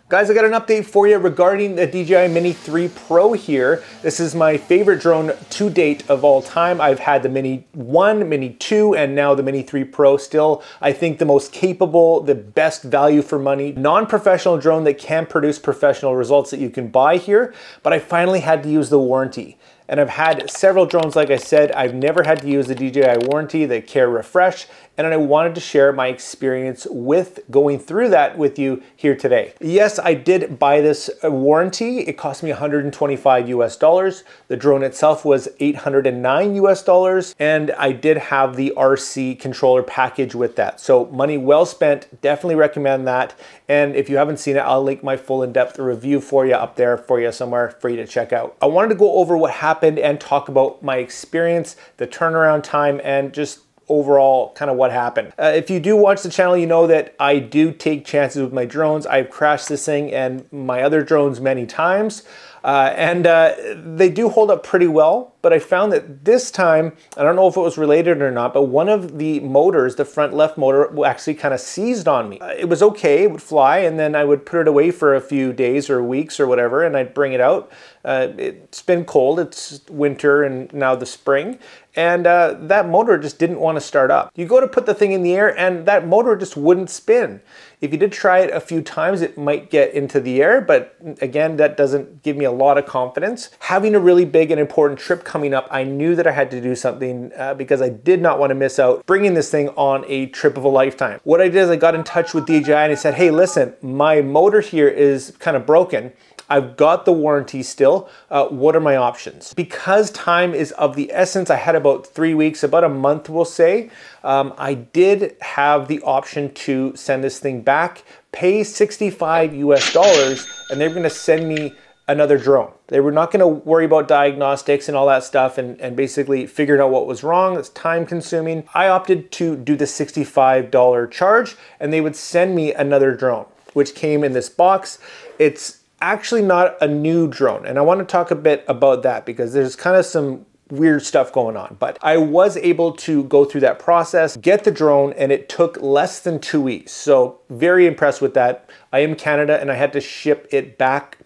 Guys, I got an update for you regarding the DJI Mini 3 Pro here. This is my favorite drone to date of all time. I've had the Mini 1, Mini 2, and now the Mini 3 Pro. Still, I think the most capable, the best value for money, non-professional drone that can produce professional results that you can buy here. But I finally had to use the warranty. And I've had several drones, like I said. I've never had to use the DJI Warranty, the Care Refresh, and I wanted to share my experience with going through that with you here today. Yes, I did buy this warranty. It cost me $125 US. The drone itself was $809 US, and I did have the RC controller package with that. So money well spent, definitely recommend that. And if you haven't seen it, I'll link my full in-depth review for you up there for you somewhere for you to check out. I wanted to go over what happened and talk about my experience, the turnaround time, and just overall kind of what happened. If you do watch the channel, you know that I do take chances with my drones. I've crashed this thing and my other drones many times. They do hold up pretty well, but I found that this time, I don't know if it was related or not, but one of the motors, the front left motor, actually kind of seized on me. It was okay, it would fly, and then I would put it away for a few days or weeks or whatever, and I'd bring it out. It's been cold, it's winter and now the spring, and that motor just didn't want to start up. You go to put the thing in the air and that motor just wouldn't spin. If you did try it a few times, it might get into the air, but again, that doesn't give me a lot of confidence. Having a really big and important trip coming up, I knew that I had to do something because I did not want to miss out bringing this thing on a trip of a lifetime. What I did is I got in touch with DJI and I said, hey, listen, my motor here is kind of broken. I've got the warranty still. What are my options? Because time is of the essence, I had about 3 weeks, about a month we'll say. I did have the option to send this thing back, pay $65 US, and they were gonna send me another drone. They were not gonna worry about diagnostics and all that stuff and basically figuring out what was wrong. It's time consuming. I opted to do the $65 charge and they would send me another drone, which came in this box. It's actually not a new drone, and I want to talk a bit about that because there's kind of some weird stuff going on. But I was able to go through that process, get the drone, and it took less than 2 weeks. So very impressed with that. I am Canada and I had to ship it back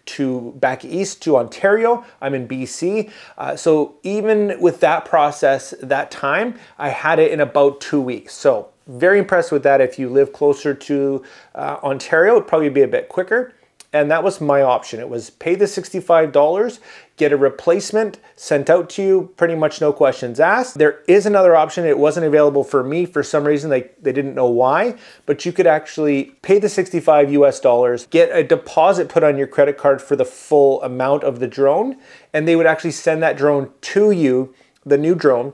east to Ontario. I'm in BC. So even with that process, that time, I had it in about 2 weeks. So very impressed with that. If you live closer to Ontario, it'd probably be a bit quicker. And that was my option. It was pay the $65, get a replacement sent out to you, pretty much no questions asked. There is another option. It wasn't available for me for some reason. They didn't know why, but you could actually pay the $65 US, get a deposit put on your credit card for the full amount of the drone, and they would actually send that drone to you, the new drone,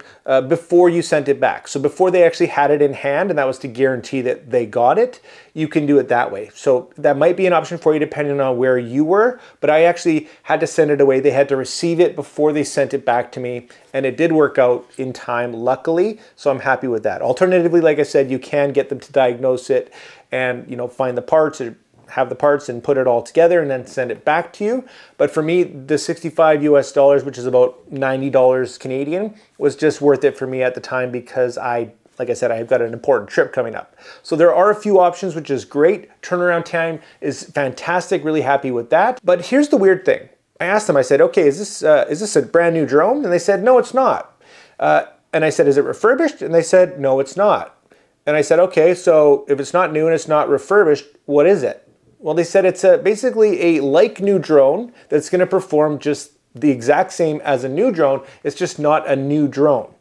before you sent it back. So before they actually had it in hand, and that was to guarantee that they got it, you can do it that way. So that might be an option for you depending on where you were, but I actually had to send it away. They had to receive it before they sent it back to me, and it did work out in time, luckily, so I'm happy with that. Alternatively, like I said, you can get them to diagnose it and, you know, find the parts or have the parts and put it all together and then send it back to you. But for me, the $65 US, which is about $90 Canadian, was just worth it for me at the time because like I said, I've got an important trip coming up. So there are a few options, which is great. Turnaround time is fantastic, really happy with that. But here's the weird thing. I asked them, I said, okay, is this a brand new drone? And they said, no, it's not. And I said, is it refurbished? And they said, no, it's not. And I said, okay, so if it's not new and it's not refurbished, what is it? Well, they said it's basically a like new drone that's going to perform just the exact same as a new drone. It's just not a new drone.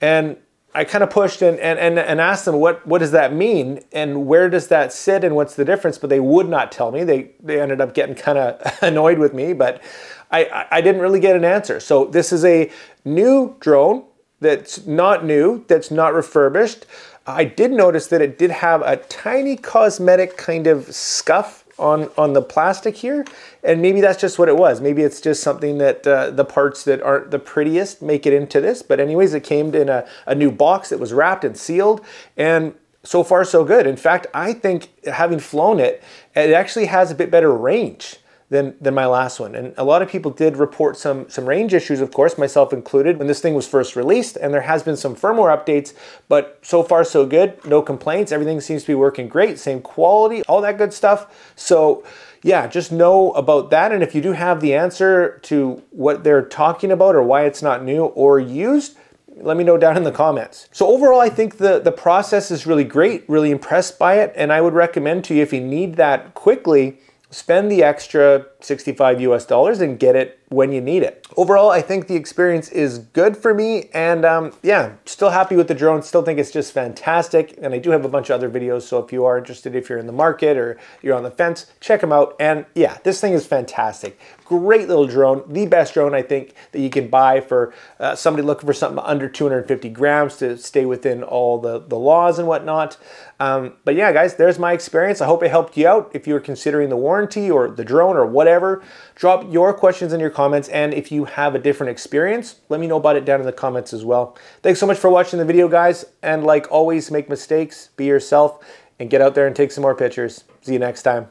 And I kind of pushed and asked them, what does that mean? And where does that sit and what's the difference? But they would not tell me. They ended up getting kind of annoyed with me, but I didn't really get an answer. So this is a new drone that's not new, that's not refurbished. I did notice that it did have a tiny cosmetic kind of scuff on the plastic here, and maybe that's just what it was. Maybe it's just something that the parts that aren't the prettiest make it into this. But anyways, it came in a new box that was wrapped and sealed, and so far so good. In fact, I think having flown it, it actually has a bit better range than my last one. And a lot of people did report some range issues, of course, myself included, when this thing was first released, and there has been some firmware updates, but so far so good, no complaints. Everything seems to be working great, same quality, all that good stuff. So yeah, just know about that. And if you do have the answer to what they're talking about or why it's not new or used, let me know down in the comments. So overall, I think the process is really great, really impressed by it. And I would recommend to you, if you need that quickly, spend the extra $65 US and get it when you need it. Overall, I think the experience is good for me, and yeah, still happy with the drone, still think it's just fantastic, and I do have a bunch of other videos, so if you are interested, if you're in the market or you're on the fence, check them out, and yeah, this thing is fantastic. Great little drone, the best drone I think that you can buy for somebody looking for something under 250 grams to stay within all the laws and whatnot. But yeah, guys, there's my experience. I hope it helped you out. If you're considering the warranty or the drone or whatever, drop your questions in your comments, and if you have a different experience, let me know about it down in the comments as well. Thanks so much for watching the video, guys, and like always, make mistakes, be yourself, and get out there and take some more pictures. See you next time.